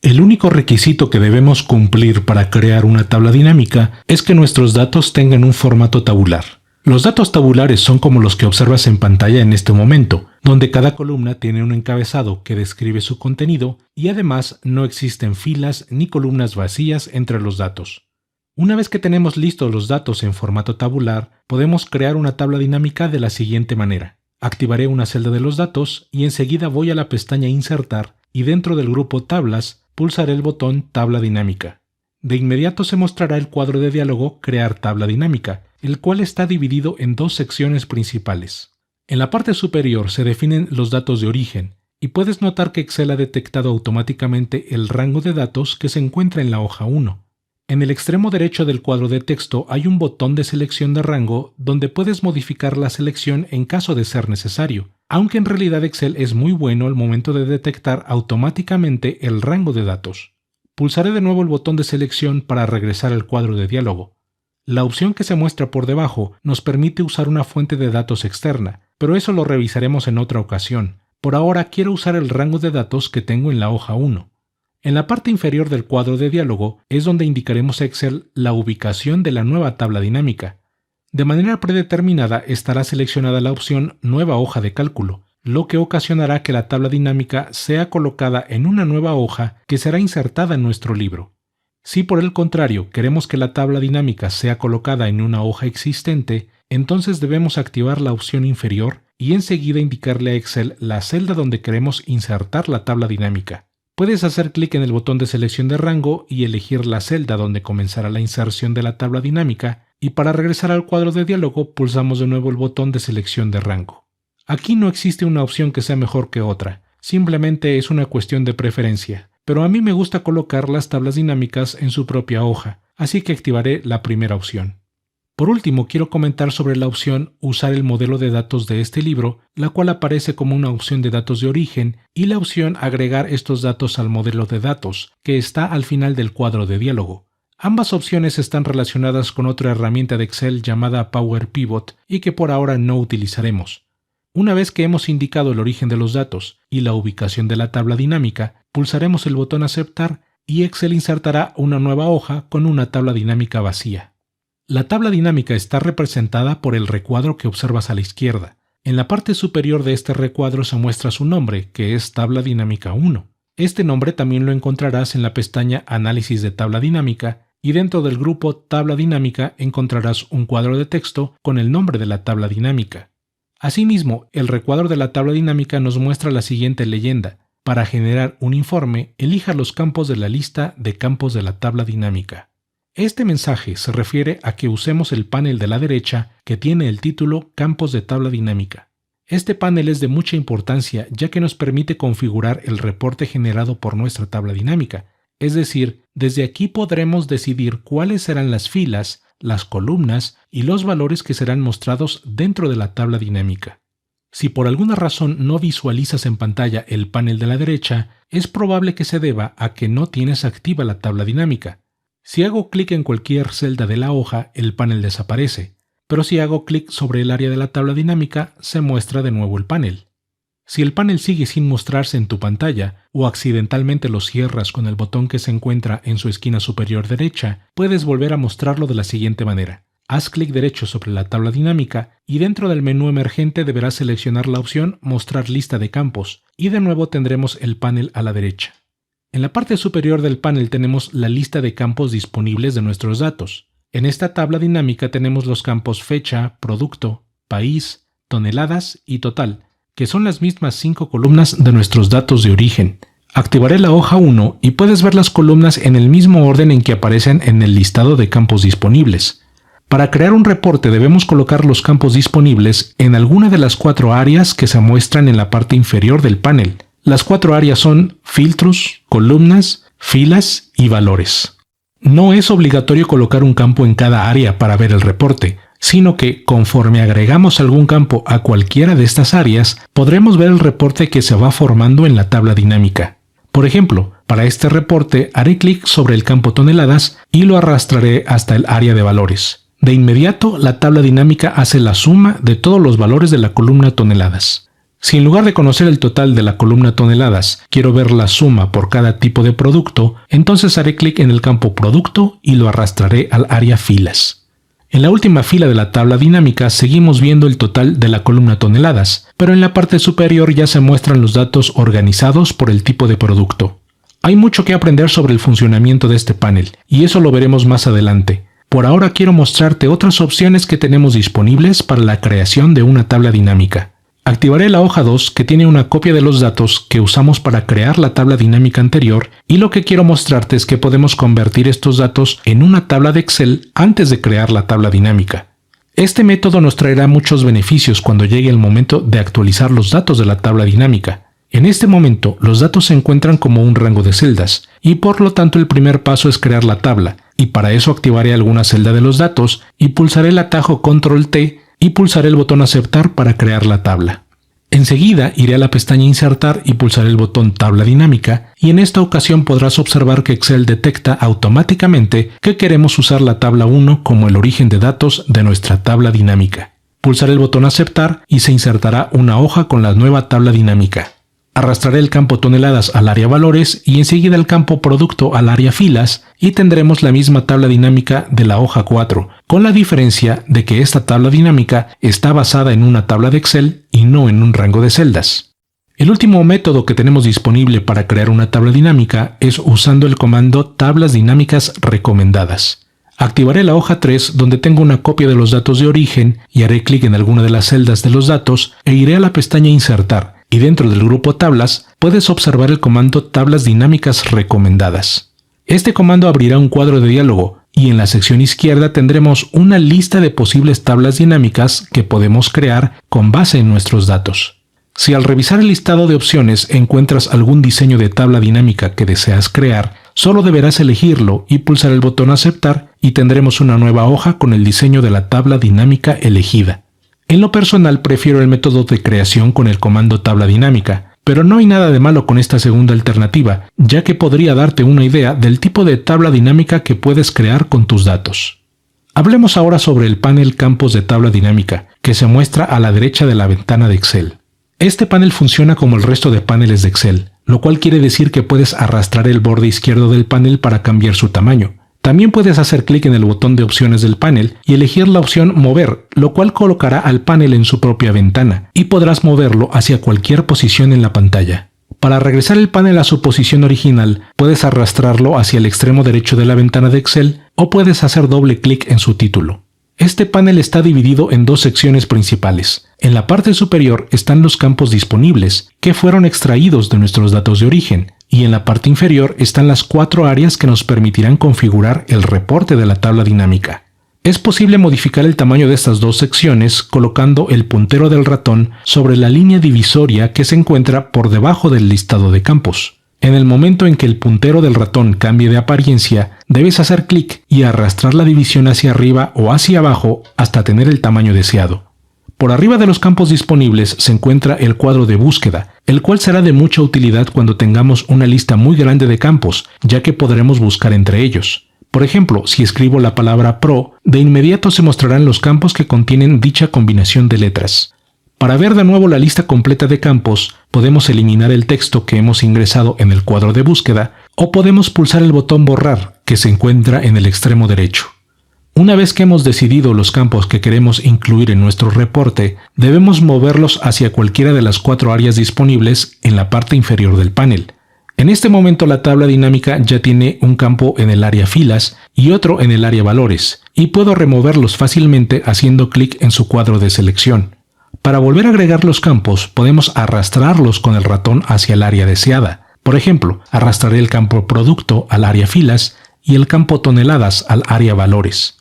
El único requisito que debemos cumplir para crear una tabla dinámica es que nuestros datos tengan un formato tabular. Los datos tabulares son como los que observas en pantalla en este momento, donde cada columna tiene un encabezado que describe su contenido y además no existen filas ni columnas vacías entre los datos. Una vez que tenemos listos los datos en formato tabular, podemos crear una tabla dinámica de la siguiente manera. Activaré una celda de los datos y enseguida voy a la pestaña Insertar y dentro del grupo Tablas pulsaré el botón Tabla dinámica. De inmediato se mostrará el cuadro de diálogo Crear tabla dinámica, el cual está dividido en dos secciones principales. En la parte superior se definen los datos de origen y puedes notar que Excel ha detectado automáticamente el rango de datos que se encuentra en la hoja 1. En el extremo derecho del cuadro de texto hay un botón de selección de rango donde puedes modificar la selección en caso de ser necesario, aunque en realidad Excel es muy bueno al momento de detectar automáticamente el rango de datos. Pulsaré de nuevo el botón de selección para regresar al cuadro de diálogo. La opción que se muestra por debajo nos permite usar una fuente de datos externa, pero eso lo revisaremos en otra ocasión. Por ahora quiero usar el rango de datos que tengo en la hoja 1. En la parte inferior del cuadro de diálogo es donde indicaremos a Excel la ubicación de la nueva tabla dinámica. De manera predeterminada estará seleccionada la opción Nueva hoja de cálculo, lo que ocasionará que la tabla dinámica sea colocada en una nueva hoja que será insertada en nuestro libro. Si por el contrario queremos que la tabla dinámica sea colocada en una hoja existente, entonces debemos activar la opción inferior y enseguida indicarle a Excel la celda donde queremos insertar la tabla dinámica. Puedes hacer clic en el botón de selección de rango y elegir la celda donde comenzará la inserción de la tabla dinámica, y para regresar al cuadro de diálogo pulsamos de nuevo el botón de selección de rango. Aquí no existe una opción que sea mejor que otra, simplemente es una cuestión de preferencia, pero a mí me gusta colocar las tablas dinámicas en su propia hoja, así que activaré la primera opción. Por último, quiero comentar sobre la opción Usar el modelo de datos de este libro, la cual aparece como una opción de datos de origen, y la opción Agregar estos datos al modelo de datos, que está al final del cuadro de diálogo. Ambas opciones están relacionadas con otra herramienta de Excel llamada Power Pivot y que por ahora no utilizaremos. Una vez que hemos indicado el origen de los datos y la ubicación de la tabla dinámica, pulsaremos el botón Aceptar y Excel insertará una nueva hoja con una tabla dinámica vacía. La tabla dinámica está representada por el recuadro que observas a la izquierda. En la parte superior de este recuadro se muestra su nombre, que es Tabla Dinámica 1. Este nombre también lo encontrarás en la pestaña Análisis de tabla dinámica y dentro del grupo Tabla dinámica encontrarás un cuadro de texto con el nombre de la tabla dinámica. Asimismo, el recuadro de la tabla dinámica nos muestra la siguiente leyenda. Para generar un informe, elija los campos de la lista de campos de la tabla dinámica. Este mensaje se refiere a que usemos el panel de la derecha que tiene el título Campos de tabla dinámica. Este panel es de mucha importancia ya que nos permite configurar el reporte generado por nuestra tabla dinámica, es decir, desde aquí podremos decidir cuáles serán las filas, las columnas y los valores que serán mostrados dentro de la tabla dinámica. Si por alguna razón no visualizas en pantalla el panel de la derecha, es probable que se deba a que no tienes activa la tabla dinámica. Si hago clic en cualquier celda de la hoja, el panel desaparece, pero si hago clic sobre el área de la tabla dinámica, se muestra de nuevo el panel. Si el panel sigue sin mostrarse en tu pantalla o accidentalmente lo cierras con el botón que se encuentra en su esquina superior derecha, puedes volver a mostrarlo de la siguiente manera. Haz clic derecho sobre la tabla dinámica y dentro del menú emergente deberás seleccionar la opción Mostrar lista de campos y de nuevo tendremos el panel a la derecha. En la parte superior del panel tenemos la lista de campos disponibles de nuestros datos. En esta tabla dinámica tenemos los campos fecha, producto, país, toneladas y total, que son las mismas 5 columnas de nuestros datos de origen. Activaré la hoja 1 y puedes ver las columnas en el mismo orden en que aparecen en el listado de campos disponibles. Para crear un reporte debemos colocar los campos disponibles en alguna de las 4 áreas que se muestran en la parte inferior del panel. Las 4 áreas son filtros, columnas, filas y valores. No es obligatorio colocar un campo en cada área para ver el reporte, sino que conforme agregamos algún campo a cualquiera de estas áreas, podremos ver el reporte que se va formando en la tabla dinámica. Por ejemplo, para este reporte haré clic sobre el campo toneladas y lo arrastraré hasta el área de valores. De inmediato, la tabla dinámica hace la suma de todos los valores de la columna toneladas. Si en lugar de conocer el total de la columna toneladas, quiero ver la suma por cada tipo de producto, entonces haré clic en el campo Producto y lo arrastraré al área Filas. En la última fila de la tabla dinámica seguimos viendo el total de la columna toneladas, pero en la parte superior ya se muestran los datos organizados por el tipo de producto. Hay mucho que aprender sobre el funcionamiento de este panel, y eso lo veremos más adelante. Por ahora quiero mostrarte otras opciones que tenemos disponibles para la creación de una tabla dinámica. Activaré la hoja 2 que tiene una copia de los datos que usamos para crear la tabla dinámica anterior, y lo que quiero mostrarte es que podemos convertir estos datos en una tabla de Excel antes de crear la tabla dinámica. Este método nos traerá muchos beneficios cuando llegue el momento de actualizar los datos de la tabla dinámica. En este momento, los datos se encuentran como un rango de celdas, y por lo tanto el primer paso es crear la tabla, y para eso activaré alguna celda de los datos y pulsaré el atajo Control-T y pulsaré el botón Aceptar para crear la tabla. Enseguida iré a la pestaña Insertar y pulsaré el botón Tabla Dinámica, y en esta ocasión podrás observar que Excel detecta automáticamente que queremos usar la tabla 1 como el origen de datos de nuestra tabla dinámica. Pulsaré el botón Aceptar y se insertará una hoja con la nueva tabla dinámica. Arrastraré el campo toneladas al área valores y enseguida el campo producto al área filas y tendremos la misma tabla dinámica de la hoja 4, con la diferencia de que esta tabla dinámica está basada en una tabla de Excel y no en un rango de celdas. El último método que tenemos disponible para crear una tabla dinámica es usando el comando tablas dinámicas recomendadas. Activaré la hoja 3 donde tengo una copia de los datos de origen y haré clic en alguna de las celdas de los datos e iré a la pestaña Insertar. Y dentro del grupo Tablas, puedes observar el comando Tablas Dinámicas Recomendadas. Este comando abrirá un cuadro de diálogo y en la sección izquierda tendremos una lista de posibles tablas dinámicas que podemos crear con base en nuestros datos. Si al revisar el listado de opciones encuentras algún diseño de tabla dinámica que deseas crear, solo deberás elegirlo y pulsar el botón Aceptar y tendremos una nueva hoja con el diseño de la tabla dinámica elegida. En lo personal prefiero el método de creación con el comando tabla dinámica, pero no hay nada de malo con esta segunda alternativa, ya que podría darte una idea del tipo de tabla dinámica que puedes crear con tus datos. Hablemos ahora sobre el panel Campos de tabla dinámica, que se muestra a la derecha de la ventana de Excel. Este panel funciona como el resto de paneles de Excel, lo cual quiere decir que puedes arrastrar el borde izquierdo del panel para cambiar su tamaño. También puedes hacer clic en el botón de opciones del panel y elegir la opción Mover, lo cual colocará al panel en su propia ventana, y podrás moverlo hacia cualquier posición en la pantalla. Para regresar el panel a su posición original, puedes arrastrarlo hacia el extremo derecho de la ventana de Excel o puedes hacer doble clic en su título. Este panel está dividido en dos secciones principales. En la parte superior están los campos disponibles, que fueron extraídos de nuestros datos de origen, y en la parte inferior están las 4 áreas que nos permitirán configurar el reporte de la tabla dinámica. Es posible modificar el tamaño de estas dos secciones colocando el puntero del ratón sobre la línea divisoria que se encuentra por debajo del listado de campos. En el momento en que el puntero del ratón cambie de apariencia, debes hacer clic y arrastrar la división hacia arriba o hacia abajo hasta tener el tamaño deseado. Por arriba de los campos disponibles se encuentra el cuadro de búsqueda, el cual será de mucha utilidad cuando tengamos una lista muy grande de campos, ya que podremos buscar entre ellos. Por ejemplo, si escribo la palabra Pro, de inmediato se mostrarán los campos que contienen dicha combinación de letras. Para ver de nuevo la lista completa de campos, podemos eliminar el texto que hemos ingresado en el cuadro de búsqueda o podemos pulsar el botón Borrar, que se encuentra en el extremo derecho. Una vez que hemos decidido los campos que queremos incluir en nuestro reporte, debemos moverlos hacia cualquiera de las 4 áreas disponibles en la parte inferior del panel. En este momento la tabla dinámica ya tiene un campo en el área filas y otro en el área valores, y puedo removerlos fácilmente haciendo clic en su cuadro de selección. Para volver a agregar los campos, podemos arrastrarlos con el ratón hacia el área deseada. Por ejemplo, arrastraré el campo producto al área filas y el campo toneladas al área valores.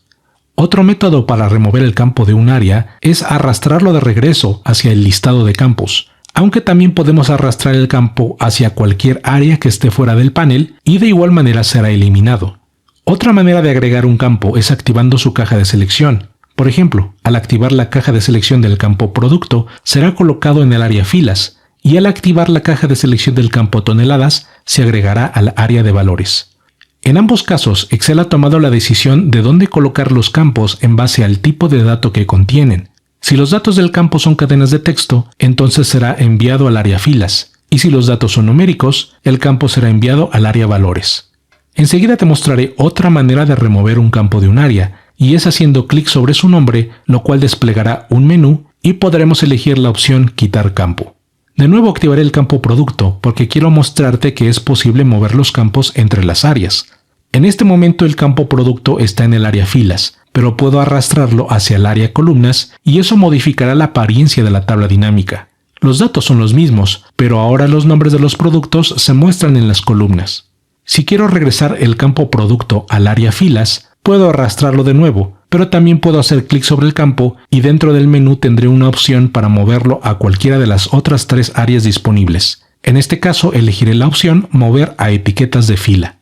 Otro método para remover el campo de un área es arrastrarlo de regreso hacia el listado de campos, aunque también podemos arrastrar el campo hacia cualquier área que esté fuera del panel y de igual manera será eliminado. Otra manera de agregar un campo es activando su caja de selección. Por ejemplo, al activar la caja de selección del campo producto, será colocado en el área filas, y al activar la caja de selección del campo toneladas, se agregará al área de valores. En ambos casos, Excel ha tomado la decisión de dónde colocar los campos en base al tipo de dato que contienen. Si los datos del campo son cadenas de texto, entonces será enviado al área filas, y si los datos son numéricos, el campo será enviado al área valores. Enseguida te mostraré otra manera de remover un campo de un área, y es haciendo clic sobre su nombre, lo cual desplegará un menú y podremos elegir la opción quitar campo. De nuevo activaré el campo producto porque quiero mostrarte que es posible mover los campos entre las áreas. En este momento el campo producto está en el área filas, pero puedo arrastrarlo hacia el área columnas y eso modificará la apariencia de la tabla dinámica. Los datos son los mismos, pero ahora los nombres de los productos se muestran en las columnas. Si quiero regresar el campo producto al área filas, puedo arrastrarlo de nuevo, pero también puedo hacer clic sobre el campo y dentro del menú tendré una opción para moverlo a cualquiera de las otras 3 áreas disponibles. En este caso elegiré la opción Mover a etiquetas de fila.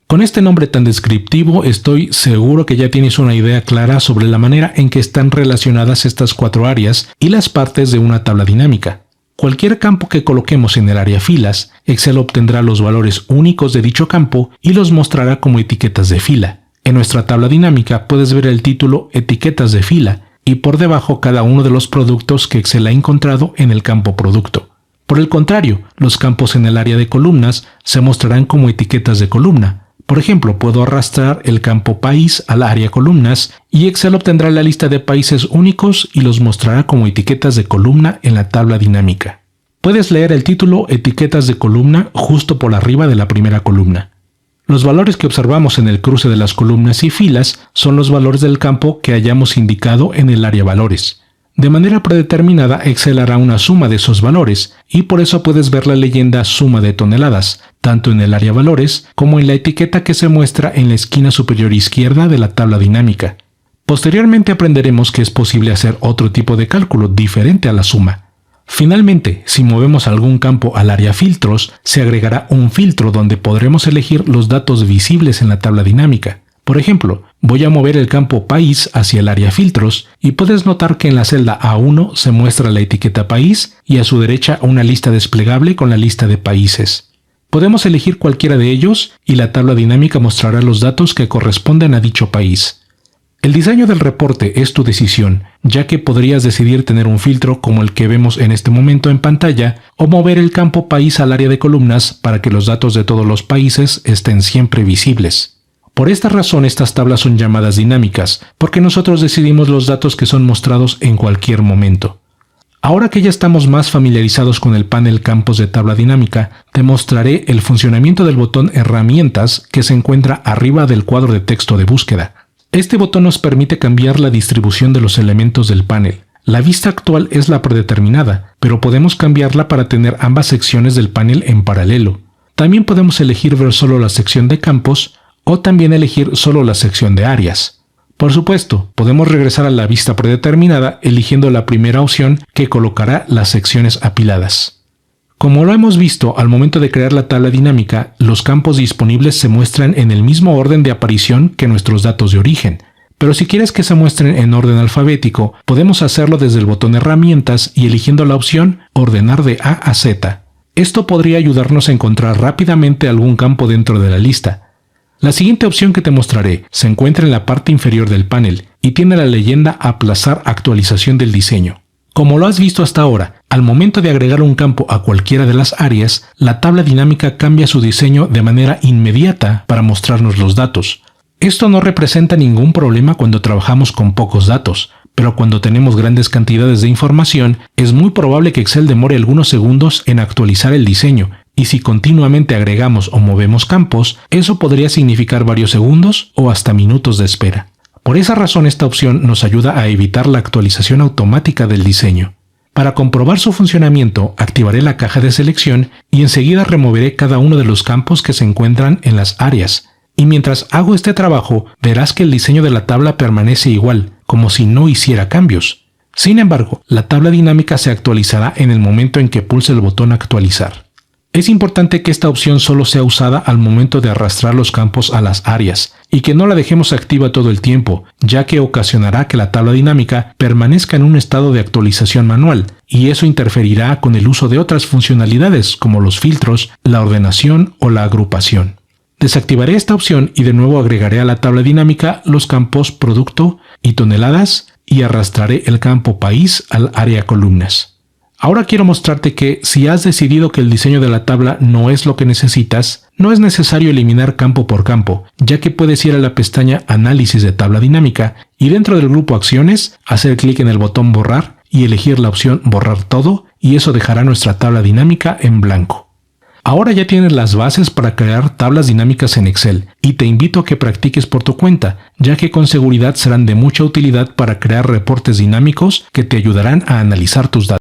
Con este nombre tan descriptivo estoy seguro que ya tienes una idea clara sobre la manera en que están relacionadas estas 4 áreas y las partes de una tabla dinámica. Cualquier campo que coloquemos en el área filas, Excel obtendrá los valores únicos de dicho campo y los mostrará como etiquetas de fila. En nuestra tabla dinámica puedes ver el título Etiquetas de fila y por debajo cada uno de los productos que Excel ha encontrado en el campo producto. Por el contrario, los campos en el área de columnas se mostrarán como etiquetas de columna. Por ejemplo, puedo arrastrar el campo país al área columnas y Excel obtendrá la lista de países únicos y los mostrará como etiquetas de columna en la tabla dinámica. Puedes leer el título Etiquetas de columna justo por arriba de la primera columna. Los valores que observamos en el cruce de las columnas y filas son los valores del campo que hayamos indicado en el área valores. De manera predeterminada, Excel hará una suma de esos valores y por eso puedes ver la leyenda suma de toneladas, tanto en el área valores como en la etiqueta que se muestra en la esquina superior izquierda de la tabla dinámica. Posteriormente aprenderemos que es posible hacer otro tipo de cálculo diferente a la suma. Finalmente, si movemos algún campo al área filtros, se agregará un filtro donde podremos elegir los datos visibles en la tabla dinámica. Por ejemplo, voy a mover el campo país hacia el área filtros y puedes notar que en la celda A1 se muestra la etiqueta país y a su derecha una lista desplegable con la lista de países. Podemos elegir cualquiera de ellos y la tabla dinámica mostrará los datos que corresponden a dicho país. El diseño del reporte es tu decisión, ya que podrías decidir tener un filtro como el que vemos en este momento en pantalla o mover el campo país al área de columnas para que los datos de todos los países estén siempre visibles. Por esta razón estas tablas son llamadas dinámicas, porque nosotros decidimos los datos que son mostrados en cualquier momento. Ahora que ya estamos más familiarizados con el panel Campos de tabla dinámica, te mostraré el funcionamiento del botón Herramientas que se encuentra arriba del cuadro de texto de búsqueda. Este botón nos permite cambiar la distribución de los elementos del panel. La vista actual es la predeterminada, pero podemos cambiarla para tener ambas secciones del panel en paralelo. También podemos elegir ver solo la sección de campos o también elegir solo la sección de áreas. Por supuesto, podemos regresar a la vista predeterminada eligiendo la primera opción que colocará las secciones apiladas. Como lo hemos visto, al momento de crear la tabla dinámica, los campos disponibles se muestran en el mismo orden de aparición que nuestros datos de origen. Pero si quieres que se muestren en orden alfabético, podemos hacerlo desde el botón Herramientas y eligiendo la opción Ordenar de A a Z. Esto podría ayudarnos a encontrar rápidamente algún campo dentro de la lista. La siguiente opción que te mostraré se encuentra en la parte inferior del panel y tiene la leyenda Aplazar actualización del diseño. Como lo has visto hasta ahora, al momento de agregar un campo a cualquiera de las áreas, la tabla dinámica cambia su diseño de manera inmediata para mostrarnos los datos. Esto no representa ningún problema cuando trabajamos con pocos datos, pero cuando tenemos grandes cantidades de información, es muy probable que Excel demore algunos segundos en actualizar el diseño, y si continuamente agregamos o movemos campos, eso podría significar varios segundos o hasta minutos de espera. Por esa razón esta opción nos ayuda a evitar la actualización automática del diseño. Para comprobar su funcionamiento, activaré la caja de selección y enseguida removeré cada uno de los campos que se encuentran en las áreas. Y mientras hago este trabajo, verás que el diseño de la tabla permanece igual, como si no hiciera cambios. Sin embargo, la tabla dinámica se actualizará en el momento en que pulse el botón Actualizar. Es importante que esta opción solo sea usada al momento de arrastrar los campos a las áreas y que no la dejemos activa todo el tiempo, ya que ocasionará que la tabla dinámica permanezca en un estado de actualización manual y eso interferirá con el uso de otras funcionalidades como los filtros, la ordenación o la agrupación. Desactivaré esta opción y de nuevo agregaré a la tabla dinámica los campos producto y toneladas y arrastraré el campo país al área columnas. Ahora quiero mostrarte que si has decidido que el diseño de la tabla no es lo que necesitas, no es necesario eliminar campo por campo, ya que puedes ir a la pestaña Análisis de tabla dinámica y dentro del grupo Acciones, hacer clic en el botón Borrar y elegir la opción Borrar todo, y eso dejará nuestra tabla dinámica en blanco. Ahora ya tienes las bases para crear tablas dinámicas en Excel y te invito a que practiques por tu cuenta, ya que con seguridad serán de mucha utilidad para crear reportes dinámicos que te ayudarán a analizar tus datos.